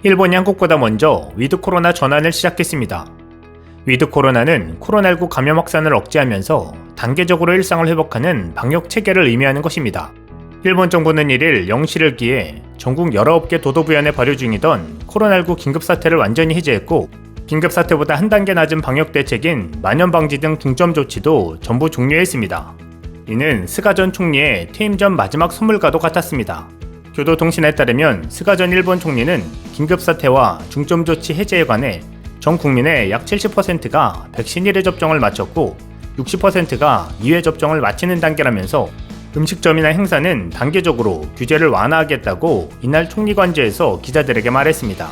일본이 한국보다 먼저 위드 코로나 전환을 시작했습니다. 위드 코로나는 코로나19 감염 확산을 억제하면서 단계적으로 일상을 회복하는 방역 체계를 의미하는 것입니다. 일본 정부는 1일 0시를 기해 전국 19개 도도부현에 발효 중이던 코로나19 긴급사태를 완전히 해제했고, 긴급사태보다 한 단계 낮은 방역 대책인 만연방지 등 중점 조치도 전부 종료했습니다. 이는 스가 전 총리의 퇴임 전 마지막 선물과도 같았습니다. 교도통신에 따르면 스가 전 일본 총리는 긴급사태와 중점 조치 해제에 관해 전 국민의 약 70%가 백신 1회 접종을 마쳤고 60%가 2회 접종을 마치는 단계라면서 음식점이나 행사는 단계적으로 규제를 완화하겠다고 이날 총리관저에서 기자들에게 말했습니다.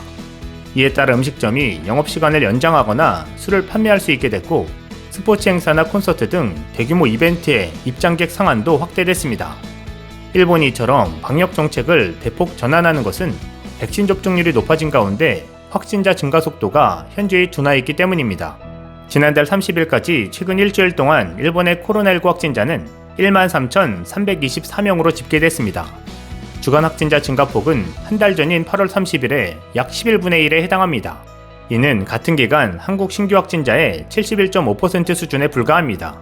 이에 따라 음식점이 영업시간을 연장하거나 술을 판매할 수 있게 됐고, 스포츠 행사나 콘서트 등 대규모 이벤트의 입장객 상한도 확대됐습니다. 일본이 이처럼 방역 정책을 대폭 전환하는 것은 백신 접종률이 높아진 가운데 확진자 증가 속도가 현저히 둔화했기 때문입니다. 지난달 30일까지 최근 일주일 동안 일본의 코로나19 확진자는 13,324명으로 집계됐습니다. 주간 확진자 증가폭은 한 달 전인 8월 30일에 약 11분의 1에 해당합니다. 이는 같은 기간 한국 신규 확진자의 71.5% 수준에 불과합니다.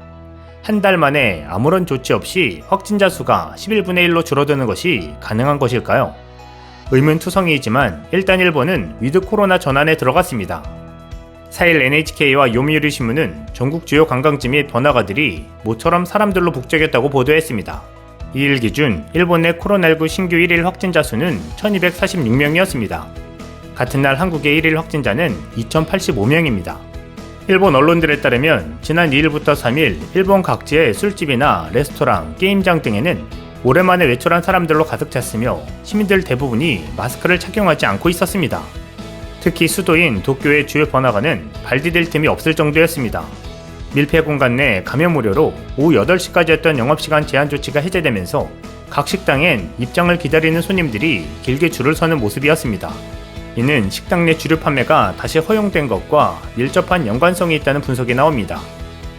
한 달 만에 아무런 조치 없이 확진자 수가 11분의 1로 줄어드는 것이 가능한 것일까요? 의문투성이이지만 일단 일본은 위드 코로나 전환에 들어갔습니다. 4일 NHK와 요미우리 신문은 전국 주요 관광지 및 번화가들이 모처럼 사람들로 북적였다고 보도했습니다. 2일 기준 일본 내 코로나19 신규 1일 확진자 수는 1246명이었습니다. 같은 날 한국의 1일 확진자는 2085명입니다. 일본 언론들에 따르면 지난 2일부터 3일 일본 각지의 술집이나 레스토랑, 게임장 등에는 오랜만에 외출한 사람들로 가득 찼으며 시민들 대부분이 마스크를 착용하지 않고 있었습니다. 특히 수도인 도쿄의 주요 번화가는 발 디딜 틈이 없을 정도였습니다. 밀폐 공간 내 감염 우려로 오후 8시까지였던 영업시간 제한 조치가 해제되면서 각 식당엔 입장을 기다리는 손님들이 길게 줄을 서는 모습이었습니다. 이는 식당 내 주류 판매가 다시 허용된 것과 밀접한 연관성이 있다는 분석이 나옵니다.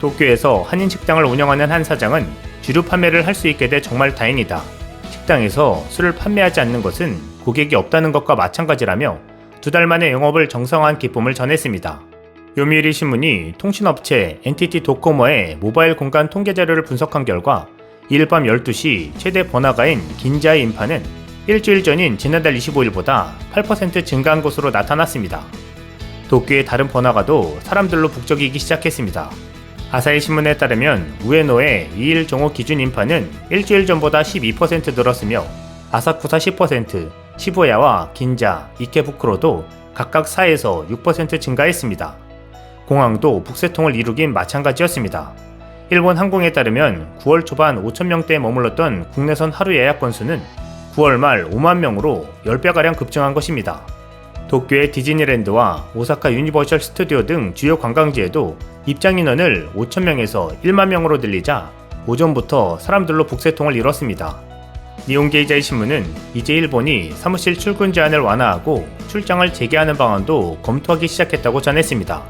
도쿄에서 한인 식당을 운영하는 한 사장은 주류 판매를 할 수 있게 돼 정말 다행이다. 식당에서 술을 판매하지 않는 것은 고객이 없다는 것과 마찬가지라며 2달 만에 영업을 정상화한 기쁨을 전했습니다. 요미우리 신문이 통신업체 NTT 도코모의 모바일 공간 통계 자료를 분석한 결과 2일 밤 12시 최대 번화가인 긴자의 인파는 일주일 전인 지난달 25일보다 8% 증가한 것으로 나타났습니다. 도쿄의 다른 번화가도 사람들로 북적이기 시작했습니다. 아사히 신문에 따르면 우에노의 2일 정오 기준 인파는 일주일 전보다 12% 늘었으며 아사쿠사 10%, 시부야와 긴자, 이케부쿠로도 각각 4에서 6% 증가했습니다. 공항도 북새통을 이루긴 마찬가지였습니다. 일본 항공에 따르면 9월 초반 5,000명대에 머물렀던 국내선 하루 예약 건수는 9월 말 5만 명으로 10배가량 급증한 것입니다. 도쿄의 디즈니랜드와 오사카 유니버셜 스튜디오 등 주요 관광지에도 입장 인원을 5,000명에서 1만 명으로 늘리자 오전부터 사람들로 북새통을 이뤘습니다. 니혼게이자이 신문은 이제 일본이 사무실 출근 제한을 완화하고 출장을 재개하는 방안도 검토하기 시작했다고 전했습니다.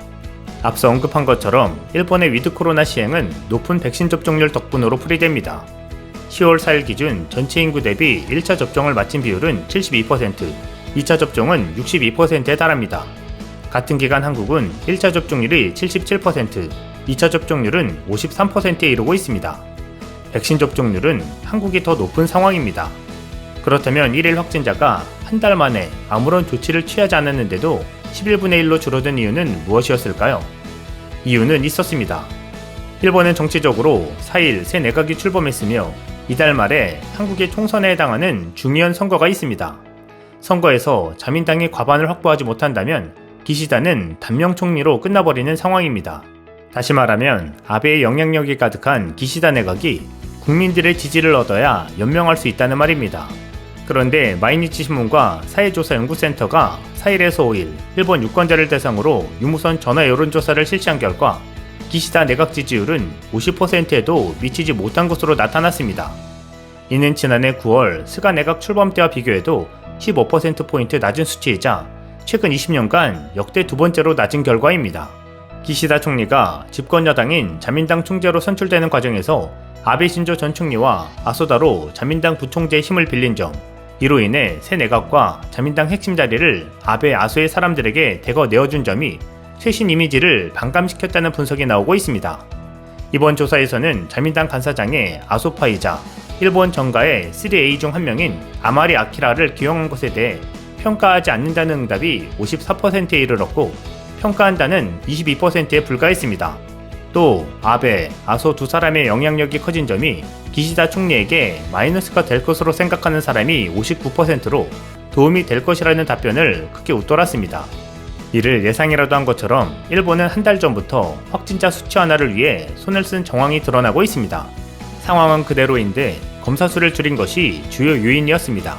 앞서 언급한 것처럼 일본의 위드 코로나 시행은 높은 백신 접종률 덕분으로 풀이됩니다. 10월 4일 기준 전체 인구 대비 1차 접종을 마친 비율은 72%, 2차 접종은 62%에 달합니다. 같은 기간 한국은 1차 접종률이 77%, 2차 접종률은 53%에 이르고 있습니다. 백신 접종률은 한국이 더 높은 상황입니다. 그렇다면 1일 확진자가 한 달 만에 아무런 조치를 취하지 않았는데도 11분의 1로 줄어든 이유는 무엇이었을까요? 이유는 있었습니다. 일본은 정치적으로 4일 새 내각이 출범했으며 이달 말에 한국의 총선에 해당하는 중의원 선거가 있습니다. 선거에서 자민당이 과반을 확보하지 못한다면 기시다는 단명 총리로 끝나버리는 상황입니다. 다시 말하면 아베의 영향력이 가득한 기시다 내각이 국민들의 지지를 얻어야 연명할 수 있다는 말입니다. 그런데 마이니치 신문과 사회조사연구센터가 4일에서 5일 일본 유권자를 대상으로 유무선 전화 여론조사를 실시한 결과 기시다 내각 지지율은 50%에도 미치지 못한 것으로 나타났습니다. 이는 지난해 9월 스가 내각 출범 때와 비교해도 15%포인트 낮은 수치이자 최근 20년간 역대 두 번째로 낮은 결과입니다. 기시다 총리가 집권 여당인 자민당 총재로 선출되는 과정에서 아베 신조 전 총리와 아소다로 자민당 부총재의 힘을 빌린 점, 이로 인해 새 내각과 자민당 핵심 자리를 아베 아소의 사람들에게 대거 내어준 점이 최신 이미지를 반감시켰다는 분석이 나오고 있습니다. 이번 조사에서는 자민당 간사장의 아소파이자 일본 정가의 3A 중 한 명인 아마리 아키라를 기용한 것에 대해 평가하지 않는다는 응답이 54%에 이르렀고 평가한다는 22%에 불과했습니다. 또 아베, 아소 두 사람의 영향력이 커진 점이 기시다 총리에게 마이너스가 될 것으로 생각하는 사람이 59%로 도움이 될 것이라는 답변을 크게 웃돌았습니다. 이를 예상이라도 한 것처럼 일본은 한 달 전부터 확진자 수치 완화를 위해 손을 쓴 정황이 드러나고 있습니다. 상황은 그대로인데 검사 수를 줄인 것이 주요 요인이었습니다.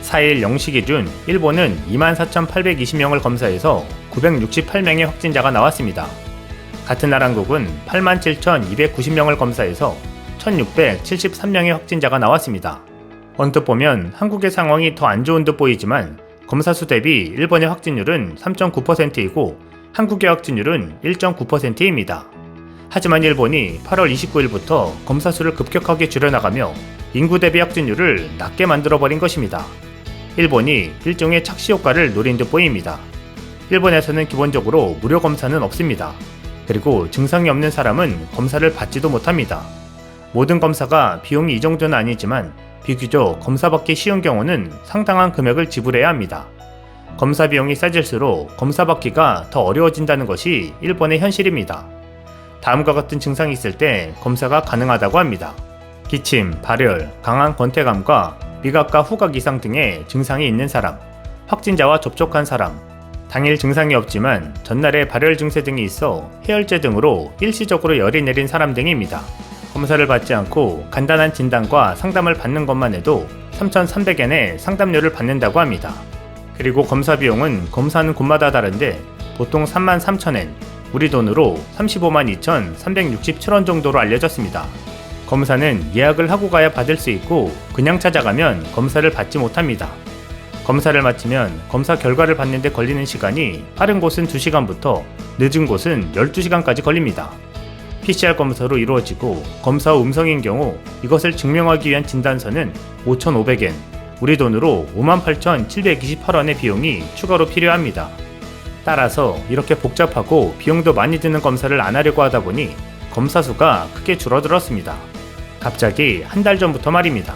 4일 0시 기준 일본은 24,820명을 검사해서 968명의 확진자가 나왔습니다. 같은 날 한국은 87,290명을 검사해서 1,673명의 확진자가 나왔습니다. 언뜻 보면 한국의 상황이 더 안 좋은 듯 보이지만 검사 수 대비 일본의 확진율은 3.9%이고 한국의 확진율은 1.9%입니다. 하지만 일본이 8월 29일부터 검사 수를 급격하게 줄여나가며 인구 대비 확진율을 낮게 만들어버린 것입니다. 일본이 일종의 착시 효과를 노린 듯 보입니다. 일본에서는 기본적으로 무료 검사는 없습니다. 그리고 증상이 없는 사람은 검사를 받지도 못합니다. 모든 검사가 비용이 이 정도는 아니지만 비교적 검사받기 쉬운 경우는 상당한 금액을 지불해야 합니다. 검사 비용이 싸질수록 검사받기가 더 어려워진다는 것이 일본의 현실입니다. 다음과 같은 증상이 있을 때 검사가 가능하다고 합니다. 기침, 발열, 강한 권태감과 미각과 후각 이상 등의 증상이 있는 사람, 확진자와 접촉한 사람, 당일 증상이 없지만 전날에 발열 증세 등이 있어 해열제 등으로 일시적으로 열이 내린 사람 등입니다. 검사를 받지 않고 간단한 진단과 상담을 받는 것만 해도 3,300엔의 상담료를 받는다고 합니다. 그리고 검사 비용은 검사하는 곳마다 다른데 보통 33,000엔, 우리 돈으로 352,367원 정도로 알려졌습니다. 검사는 예약을 하고 가야 받을 수 있고 그냥 찾아가면 검사를 받지 못합니다. 검사를 마치면 검사 결과를 받는데 걸리는 시간이 빠른 곳은 2시간부터 늦은 곳은 12시간까지 걸립니다. PCR 검사로 이루어지고 검사 후 음성인 경우 이것을 증명하기 위한 진단서는 5,500엔, 우리 돈으로 58,728원의 비용이 추가로 필요합니다. 따라서 이렇게 복잡하고 비용도 많이 드는 검사를 안 하려고 하다 보니 검사 수가 크게 줄어들었습니다. 갑자기 한 달 전부터 말입니다.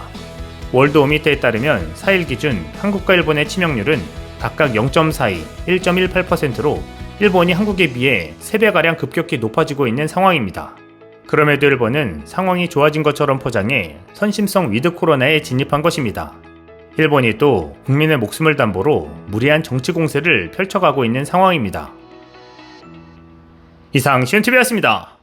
월드오미터에 따르면 4일 기준 한국과 일본의 치명률은 각각 0.42, 1.18%로 일본이 한국에 비해 3배가량 급격히 높아지고 있는 상황입니다. 그럼에도 일본은 상황이 좋아진 것처럼 포장해 선심성 위드 코로나에 진입한 것입니다. 일본이 또 국민의 목숨을 담보로 무리한 정치 공세를 펼쳐가고 있는 상황입니다. 이상 시온TV였습니다.